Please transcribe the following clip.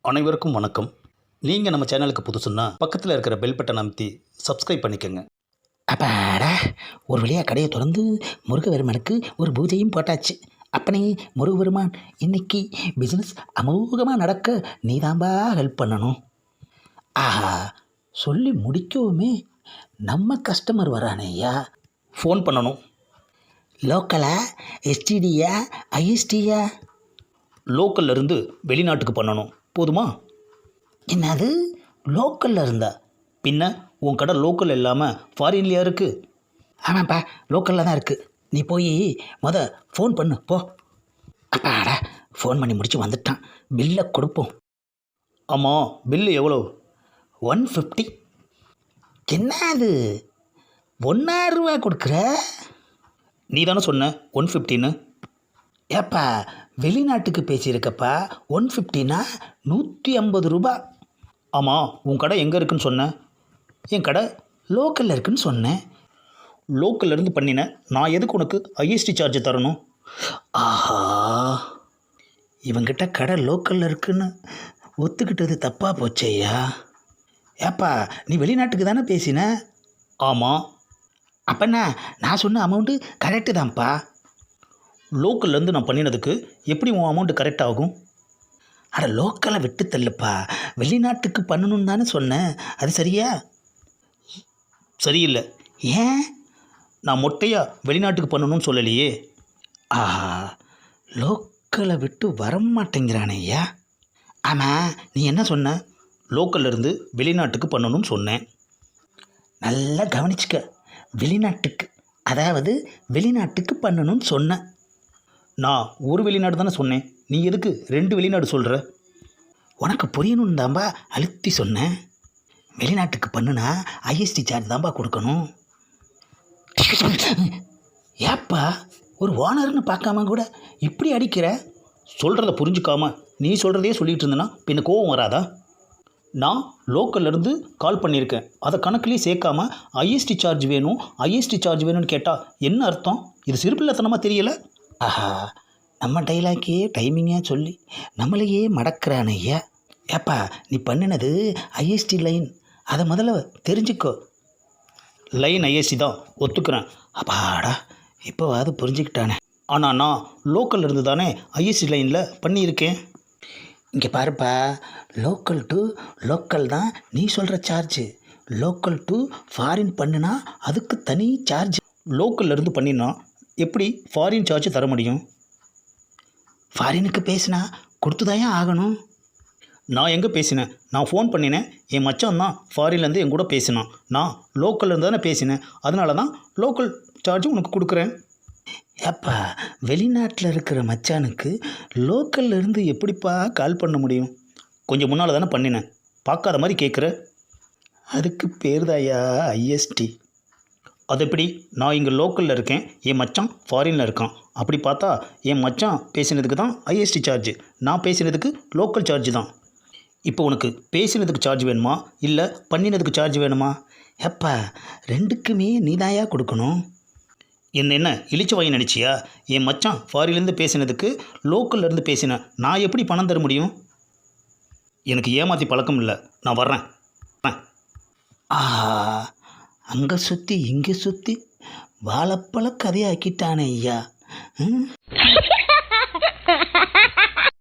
அனைவருக்கும் வணக்கம். நீங்கள் நம்ம சேனலுக்கு புதுசுன்னா பக்கத்தில் இருக்கிற பெல் பட்டன் அமைத்தி சப்ஸ்கிரைப் பண்ணிக்கோங்க. அப்பாடா, ஒரு வழியாக கடையை திறந்து முருகபெருமானுக்கு ஒரு பூஜையும் போட்டாச்சு. அப்பனே முருகபெருமான், இன்னைக்கு பிஸ்னஸ் அமோகமாக நடக்க நீதாம்பா ஹெல்ப் பண்ணணும். ஆஹா, சொல்லி முடிக்கவுமே நம்ம கஸ்டமர் வரானே ஐயா. ஃபோன் பண்ணணும். லோக்கலா, எஸ்டிடியா, ஐஎஸ்டியா? லோக்கல்ல இருந்து வெளிநாட்டுக்கு பண்ணணும். போதுமா? என்னது, லோக்கலில் இருந்தா? பின்ன உன் கடை லோக்கல் இல்லாமல் ஃபாரின்லையா இருக்குது? ஆமாப்பா, லோக்கலில் தான் இருக்குது. நீ போய் ஃபோன் பண்ணு போ. அப்பாடா, ஃபோன் பண்ணி முடிச்சு வந்துட்டான். பில்லை கொடுப்போம். ஆமாம், பில்லு எவ்வளோ? 150. என்ன அது, 1000 ரூபா கொடுக்குற? நீ தானே சொன்ன 150ன்னு. ஏப்பா, வெளிநாட்டுக்கு பேசியிருக்கப்பா. 150னா 150 ரூபா. ஆமாம், உன் கடை எங்கே இருக்குன்னு சொன்னேன். என் கடை லோக்கலில் இருக்குன்னு சொன்னேன். லோக்கல்ல இருந்து பண்ணினேன். நான் எதுக்கு உனக்கு ஐஎஸ்டி சார்ஜ் தரணும்? ஆஹா, இவங்கிட்ட கடை லோக்கலில் இருக்குன்னு ஒத்துக்கிட்டது தப்பாக போச்சேயா. ஏப்பா, நீ வெளிநாட்டுக்கு தானே பேசின? ஆமாம். அப்பண்ணா, நான் சொன்ன அமௌண்ட்டு கரெக்டு தான்ப்பா. லோக்கல்லேருந்து நான் பண்ணினதுக்கு எப்படி உன் அமௌண்ட்டு கரெக்ட் ஆகும்? அட, லோக்கலை விட்டு தள்ளுப்பா. வெளிநாட்டுக்கு பண்ணணும்னு தானே சொன்னேன். அது சரியா? சரியில்லை. ஏன்? நான் மொட்டையாக வெளிநாட்டுக்கு பண்ணணும்னு சொல்லலையே. ஆஹா, லோக்கலை விட்டு வரமாட்டேங்கிறானே ஐயா. ஆமாம், நீ என்ன சொன்ன? லோக்கல்லேருந்து வெளிநாட்டுக்கு பண்ணணும்னு சொன்னேன். நல்லா கவனிச்சுக்க. வெளிநாட்டுக்கு, அதாவது வெளிநாட்டுக்கு பண்ணணும்னு சொன்னேன். நான் ஒரு வெளிநாடு தானே சொன்னேன். நீ எதுக்கு 2 வெளிநாடு சொல்கிற? உனக்கு புரியணும்னு தான்பா அழுத்தி சொன்னேன். வெளிநாட்டுக்கு பண்ணுனா ஐஎஸ்டி சார்ஜ் தான்பா கொடுக்கணும். ஏப்பா, ஒரு ஓனர்னு பார்க்காம கூட இப்படி அடிக்கிற? சொல்கிறத புரிஞ்சுக்காம நீ சொல்கிறதே சொல்லிகிட்டு இருந்தேன்னா பின்ன கோவம் வராதா? நான் லோக்கல்லேருந்து கால் பண்ணியிருக்கேன். அதை கணக்குலேயே சேர்க்காம ஐஎஸ்டி சார்ஜ் வேணும், ஐஎஸ்டி சார்ஜ் வேணும்னு கேட்டால் என்ன அர்த்தம்? இது சிறுபிள்ளைத்தனமாக தெரியலை? ஆஹா, நம்ம டைலாக்கே டைமிங்காக சொல்லி நம்மளையே மடக்கிறான் ஐயா. ஏப்பா, நீ பண்ணினது ஐஎஸ்டி லைன், அதை முதல்ல தெரிஞ்சுக்கோ. லைன் ஐஎஸ்டி தான், ஒத்துக்கிறேன். அப்பாடா, இப்போவாது புரிஞ்சுக்கிட்டானே. ஆனால் நான் லோக்கல் இருந்து தானே ஐஎஸ்டி லைனில் பண்ணியிருக்கேன். இங்கே பாருப்பா, லோக்கல் டு லோக்கல் தான் நீ சொல்கிற சார்ஜு. லோக்கல் டு ஃபாரின் பண்ணுனா அதுக்கு தனி சார்ஜ். லோக்கல்லேருந்து பண்ணினா எப்படி ஃபாரின் சார்ஜ் தர முடியும்? ஃபாரினுக்கு பேசினா கொடுத்துதாயா ஆகணும். நான் எங்கே பேசினேன்? நான் ஃபோன் பண்ணினேன். என் மச்சான் தான் ஃபாரின்லேருந்து என் கூட பேசினான். நான் லோக்கல்லேருந்து தானே பேசினேன். அதனால தான் லோக்கல் சார்ஜ் உனக்கு கொடுக்குறேன். ஏப்பா, வெளிநாட்டில் இருக்கிற மச்சானுக்கு லோக்கல்ல இருந்து எப்படிப்பா கால் பண்ண முடியும்? கொஞ்சம் முன்னால் தானே பண்ணினேன். பார்க்காத மாதிரி கேட்குற. அதுக்கு பேர் தாயா ஐஎஸ்டி. அது எப்படி? நான் இங்கே லோக்கலில் இருக்கேன், என் மச்சான் ஃபாரினில் இருக்கான். அப்படி பார்த்தா என் மச்சான் பேசினதுக்கு தான் ஐஎஸ்டி சார்ஜ், நான் பேசினதுக்கு லோக்கல் சார்ஜ் தான். இப்போ உனக்கு பேசினதுக்கு சார்ஜ் வேணுமா இல்லை பண்ணினதுக்கு சார்ஜ் வேணுமா? ஏப்பா, ரெண்டுக்குமே நீதாயா கொடுக்கணும். என்ன இழிச்ச வாங்கி நினச்சியா? என் மச்சான் ஃபாரின்லேருந்து பேசினதுக்கு லோக்கல்லேருந்து பேசினேன், நான் எப்படி பணம் தர முடியும்? எனக்கு ஏமாற்றி பழக்கம் இல்லை. நான் வர்றேன். ஆஹா, அங்கே சுற்றி இங்கே சுற்றி வாழைப்பழ கதையாக்கிட்டானே ஐயா.